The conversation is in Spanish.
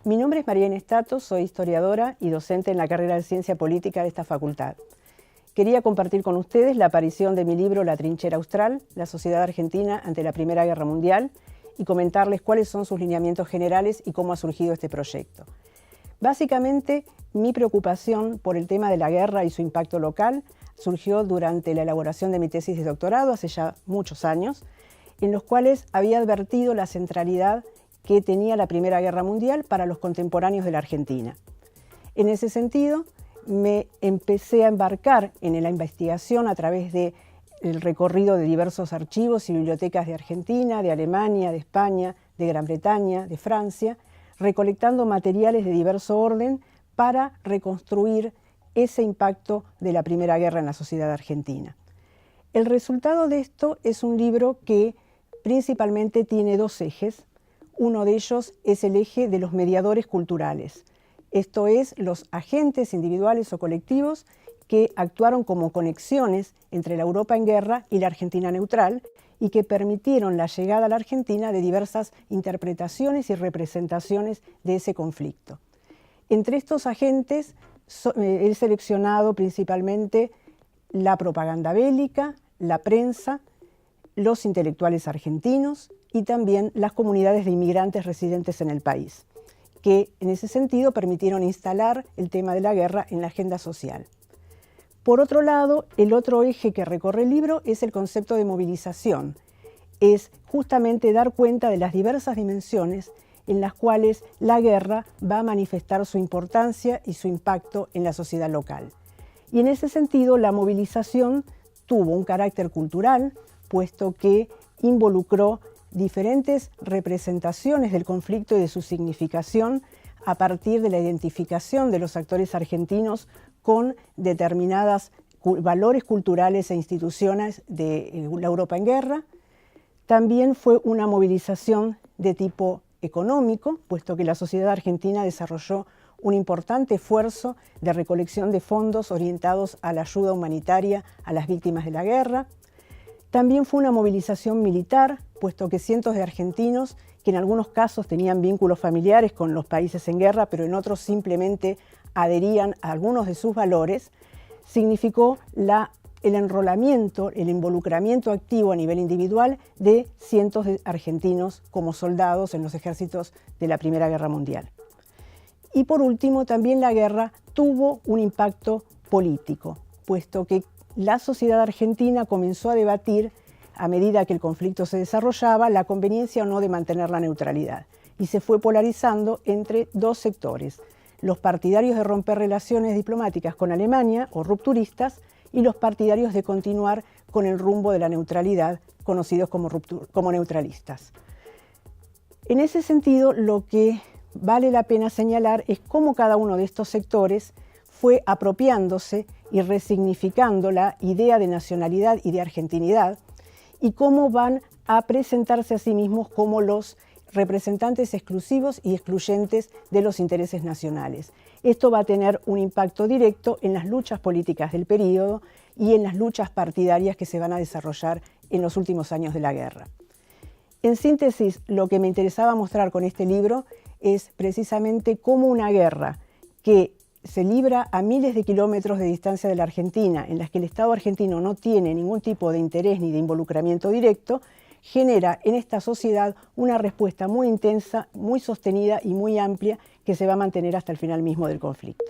Mi nombre es María Inés Tato, soy historiadora y docente en la carrera de Ciencia Política de esta facultad. Quería compartir con ustedes la aparición de mi libro La trinchera austral, la sociedad argentina ante la Primera Guerra Mundial, y comentarles cuáles son sus lineamientos generales y cómo ha surgido este proyecto. Básicamente, mi preocupación por el tema de la guerra y su impacto local surgió durante la elaboración de mi tesis de doctorado hace ya muchos años, en los cuales había advertido la centralidad que tenía la Primera Guerra Mundial para los contemporáneos de la Argentina. En ese sentido, me empecé a embarcar en la investigación a través del recorrido de diversos archivos y bibliotecas de Argentina, de Alemania, de España, de Gran Bretaña, de Francia, recolectando materiales de diverso orden para reconstruir ese impacto de la Primera Guerra en la sociedad argentina. El resultado de esto es un libro que principalmente tiene dos ejes. Uno de ellos es el eje de los mediadores culturales, esto es, los agentes individuales o colectivos que actuaron como conexiones entre la Europa en guerra y la Argentina neutral y que permitieron la llegada a la Argentina de diversas interpretaciones y representaciones de ese conflicto. Entre estos agentes he seleccionado principalmente la propaganda bélica, la prensa, los intelectuales argentinos y también las comunidades de inmigrantes residentes en el país, que en ese sentido permitieron instalar el tema de la guerra en la agenda social. Por otro lado, el otro eje que recorre el libro es el concepto de movilización. Es justamente dar cuenta de las diversas dimensiones en las cuales la guerra va a manifestar su importancia y su impacto en la sociedad local. Y en ese sentido, la movilización tuvo un carácter cultural, puesto que involucró diferentes representaciones del conflicto y de su significación a partir de la identificación de los actores argentinos con determinados valores culturales e instituciones de la Europa en guerra. También fue una movilización de tipo económico, puesto que la sociedad argentina desarrolló un importante esfuerzo de recolección de fondos orientados a la ayuda humanitaria a las víctimas de la guerra. También fue una movilización militar, puesto que cientos de argentinos, que en algunos casos tenían vínculos familiares con los países en guerra, pero en otros simplemente adherían a algunos de sus valores, significó el enrolamiento, el involucramiento activo a nivel individual de cientos de argentinos como soldados en los ejércitos de la Primera Guerra Mundial. Y por último, también la guerra tuvo un impacto político, puesto que la sociedad argentina comenzó a debatir, a medida que el conflicto se desarrollaba, la conveniencia o no de mantener la neutralidad. Y se fue polarizando entre dos sectores, los partidarios de romper relaciones diplomáticas con Alemania, o rupturistas, y los partidarios de continuar con el rumbo de la neutralidad, conocidos como neutralistas. En ese sentido, lo que vale la pena señalar es cómo cada uno de estos sectores fue apropiándose y resignificando la idea de nacionalidad y de argentinidad, y cómo van a presentarse a sí mismos como los representantes exclusivos y excluyentes de los intereses nacionales. Esto va a tener un impacto directo en las luchas políticas del período y en las luchas partidarias que se van a desarrollar en los últimos años de la guerra. En síntesis, lo que me interesaba mostrar con este libro es precisamente cómo una guerra que se libra a miles de kilómetros de distancia de la Argentina, en las que el Estado argentino no tiene ningún tipo de interés ni de involucramiento directo, genera en esta sociedad una respuesta muy intensa, muy sostenida y muy amplia que se va a mantener hasta el final mismo del conflicto.